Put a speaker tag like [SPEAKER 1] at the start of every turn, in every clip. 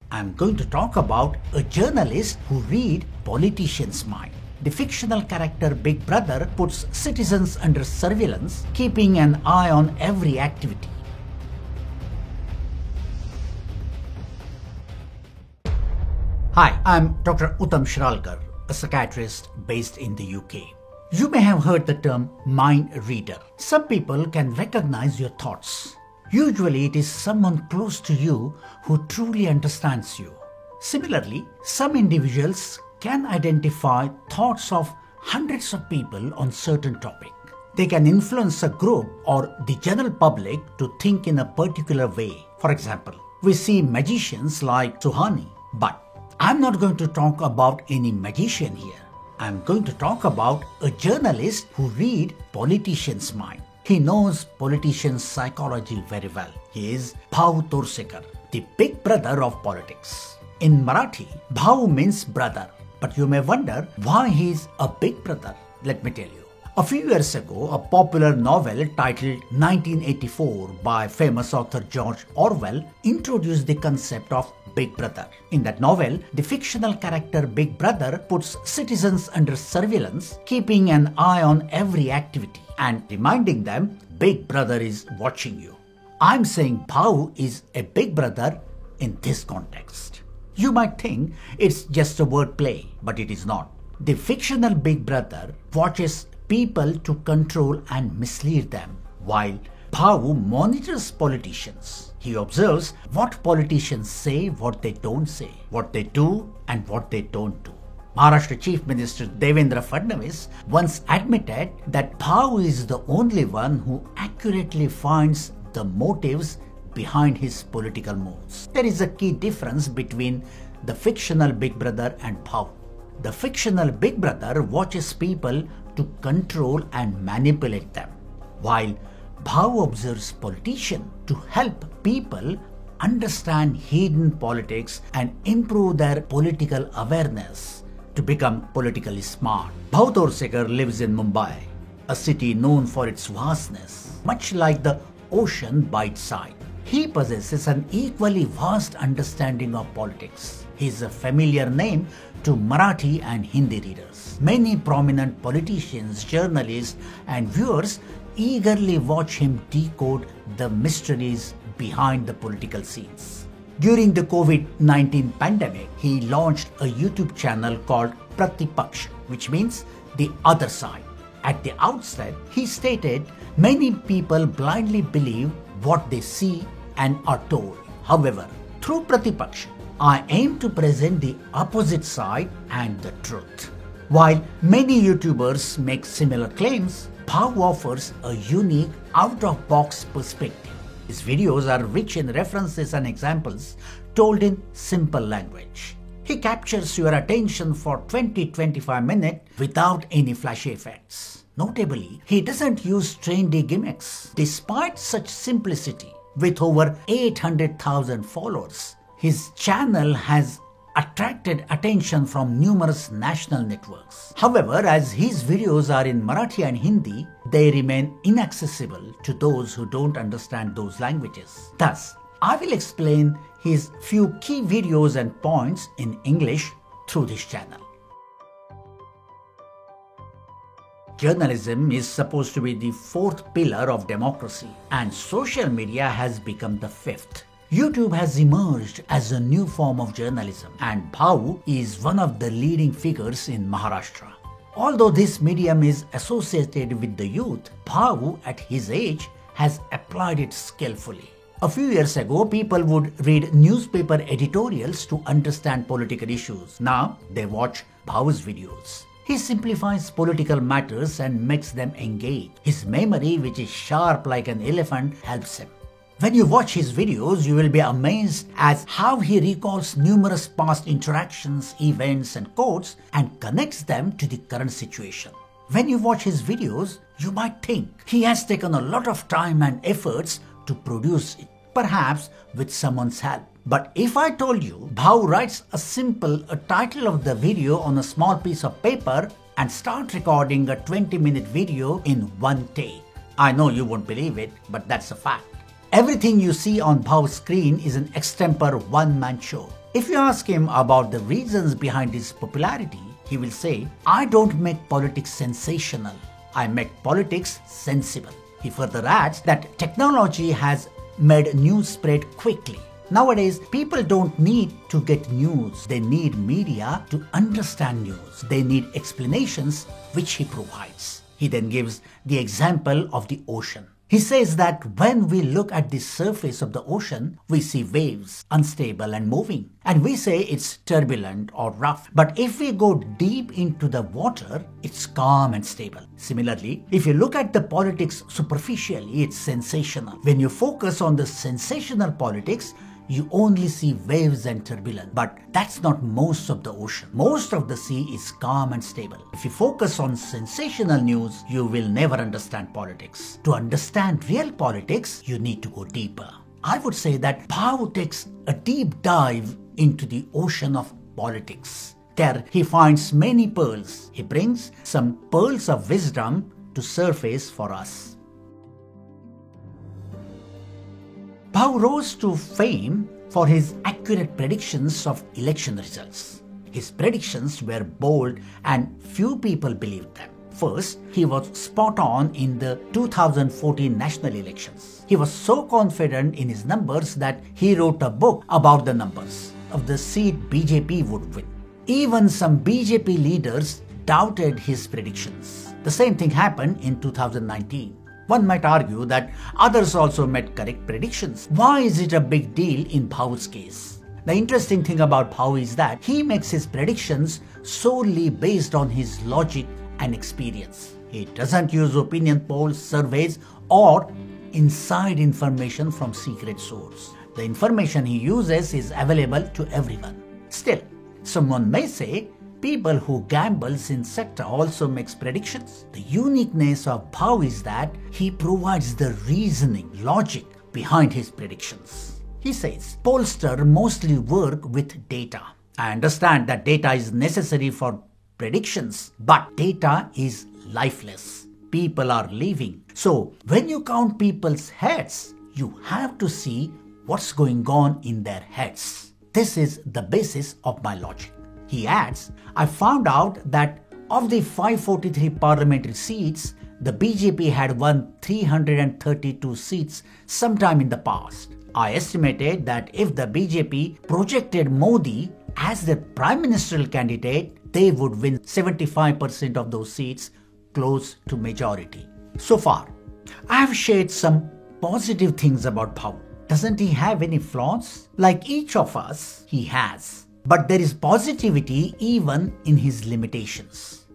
[SPEAKER 1] I'm going to talk about a journalist who read politicians' mind. The fictional character Big Brother puts citizens under surveillance, keeping an eye on every activity. Hi, I'm Dr. Uttam Shiralkar, a psychiatrist based in the UK. You may have heard the term mind reader. Some people can recognize your thoughts. Usually it is someone close to you who truly understands you. Similarly, some individuals can identify thoughts of hundreds of people on certain topic. They can influence a group or the general public to think in a particular way. For example, we see magicians like Suhani, but I'm not going to talk about any magician here. I'm going to talk about a journalist who reads politicians' mind. He knows politicians' psychology very well. He is Bhau Torsekar, the big brother of politics. In Marathi, Bhau means brother, but you may wonder why he is a big brother. Let me tell you. A few years ago, a popular novel titled 1984 by famous author George Orwell introduced the concept of Big Brother. In that novel, the fictional character Big Brother puts citizens under surveillance, keeping an eye on every activity and reminding them Big Brother is watching you. I'm saying Bhau is a big brother in this context. You might think it's just a word play, but it is not. The fictional Big Brother watches people to control and mislead them, while Bhau monitors politicians. He observes what politicians say, what they don't say, what they do and what they don't do. Maharashtra Chief Minister Devendra Fadnavis once admitted that Bhau is the only one who accurately finds the motives behind his political moves. There is a key difference between the fictional Big Brother and Bhau. The fictional Big Brother watches people to control and manipulate them, while Bhau observes politicians to help people understand hidden politics and improve their political awareness to become politically smart. Bhau Torsekar lives in Mumbai, a city known for its vastness, much like the ocean by its side. He possesses an equally vast understanding of politics. He is a familiar name to Marathi and Hindi readers. Many prominent politicians, journalists and viewers eagerly watch him decode the mysteries behind the political scenes. During the COVID-19 pandemic, he launched a YouTube channel called Pratipaksh, which means the other side. At the outset, he stated many people blindly believe what they see and are told. However, through Pratipaksh, I aim to present the opposite side and the truth. While many YouTubers make similar claims, Bhau offers a unique out-of-box perspective. His videos are rich in references and examples told in simple language. He captures your attention for 20-25 minutes without any flashy effects. Notably, he doesn't use trendy gimmicks. Despite such simplicity, with over 800,000 followers, his channel has attracted attention from numerous national networks. However, as his videos are in Marathi and Hindi, they remain inaccessible to those who don't understand those languages. Thus, I will explain his few key videos and points in English through this channel. Journalism is supposed to be the fourth pillar of democracy, and social media has become the fifth. YouTube has emerged as a new form of journalism, and Bhau is one of the leading figures in Maharashtra. Although this medium is associated with the youth, Bhau at his age has applied it skillfully. A few years ago, people would read newspaper editorials to understand political issues. Now, they watch Bhau's videos. He simplifies political matters and makes them engage. His memory, which is sharp like an elephant, helps him. When you watch his videos, you will be amazed at how he recalls numerous past interactions, events and quotes and connects them to the current situation. When you watch his videos, you might think he has taken a lot of time and efforts to produce it, perhaps with someone's help. But if I told you Bhau writes a title of the video on a small piece of paper and start recording a 20-minute video in one take, I know you won't believe it, but that's a fact. Everything you see on Bhau's screen is an extempore one-man show. If you ask him about the reasons behind his popularity, he will say, "I don't make politics sensational. I make politics sensible." He further adds that technology has made news spread quickly. Nowadays, people don't need to get news. They need media to understand news. They need explanations, which he provides. He then gives the example of the ocean. He says that when we look at the surface of the ocean, we see waves, unstable and moving. And we say it's turbulent or rough. But if we go deep into the water, it's calm and stable. Similarly, if you look at the politics superficially, it's sensational. When you focus on the sensational politics, you only see waves and turbulence, but that's not most of the ocean. Most of the sea is calm and stable. If you focus on sensational news, you will never understand politics. To understand real politics, you need to go deeper. I would say that Bhavu takes a deep dive into the ocean of politics. There he finds many pearls. He brings some pearls of wisdom to surface for us. Bhavu rose to fame for his accurate predictions of election results. His predictions were bold and few people believed them. First, he was spot on in the 2014 national elections. He was so confident in his numbers that he wrote a book about the numbers of the seat BJP would win. Even some BJP leaders doubted his predictions. The same thing happened in 2019. One might argue that others also made correct predictions. Why is it a big deal in Bhavu's case? The interesting thing about Bhavu is that he makes his predictions solely based on his logic and experience. He doesn't use opinion polls, surveys, or inside information from secret source. The information he uses is available to everyone. Still, someone may say, people who gambles in sector also makes predictions. The uniqueness of Bhavu is that he provides the reasoning, logic behind his predictions. He says, pollsters mostly work with data. I understand that data is necessary for predictions, but data is lifeless. People are living. So when you count people's heads, you have to see what's going on in their heads. This is the basis of my logic. He adds, I found out that of the 543 parliamentary seats, the BJP had won 332 seats sometime in the past. I estimated that if the BJP projected Modi as their prime ministerial candidate, they would win 75% of those seats, close to majority. So far, I have shared some positive things about Bhavu. Doesn't he have any flaws? Like each of us, he has. But there is positivity even in his limitations.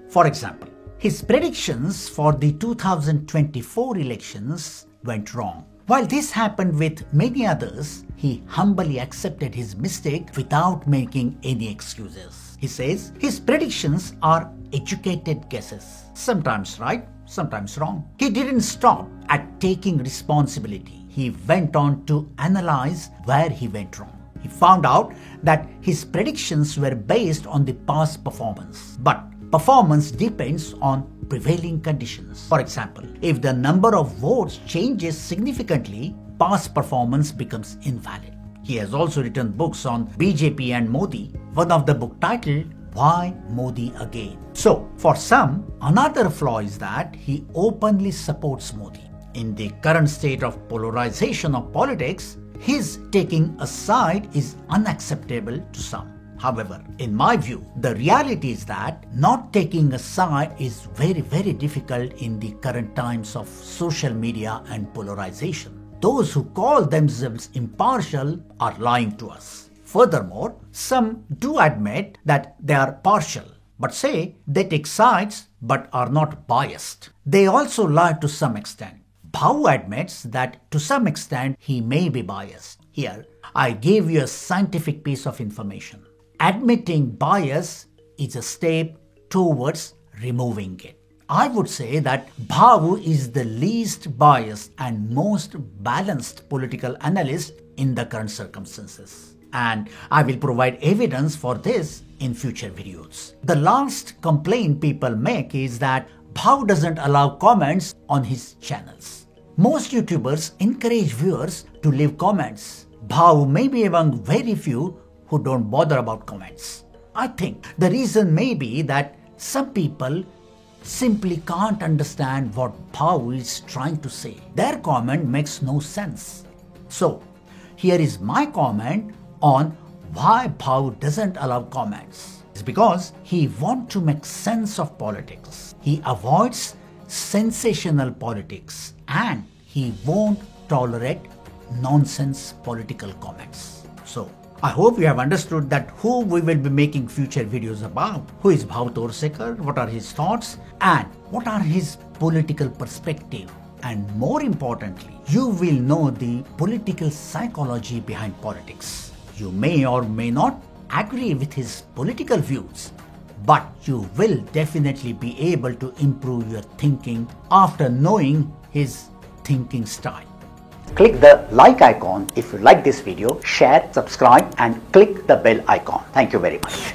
[SPEAKER 1] For example, his predictions for the 2024 elections went wrong. While this happened with many others, he humbly accepted his mistake without making any excuses. He says his predictions are educated guesses, sometimes right, sometimes wrong. He didn't stop at taking responsibility. He went on to analyze where he went wrong. He found out that his predictions were based on the past performance, but performance depends on prevailing conditions. For example, if the number of votes changes significantly, past performance becomes invalid. He has also written books on BJP and Modi, one of the book titled Why Modi Again. So, for some, another flaw is that he openly supports Modi. In the current state of polarization of politics, his taking a side is unacceptable to some. However, in my view, the reality is that not taking a side is very, very difficult in the current times of social media and polarization. Those who call themselves impartial are lying to us. Furthermore, some do admit that they are partial, but say they take sides but are not biased. They also lie to some extent. Bhavu admits that to some extent he may be biased. Here, I gave you a scientific piece of information. Admitting bias is a step towards removing it. I would say that Bhavu is the least biased and most balanced political analyst in the current circumstances. And I will provide evidence for this in future videos. The last complaint people make is that Bhavu doesn't allow comments on his channels. Most YouTubers encourage viewers to leave comments. Bhavu may be among very few who don't bother about comments. I think the reason may be that some people simply can't understand what Bhau is trying to say. Their comment makes no sense. So, here is my comment on why Bhau doesn't allow comments. It's because he wants to make sense of politics. He avoids sensational politics and he won't tolerate nonsense political comments. So, I hope you have understood that who we will be making future videos about. Who is Bhau Torsekar, what are his thoughts, and what are his political perspective. And more importantly, you will know the political psychology behind politics. You may or may not agree with his political views, but you will definitely be able to improve your thinking after knowing his thinking style. Click the like icon if you like this video, share, subscribe and click the bell icon. Thank you very much.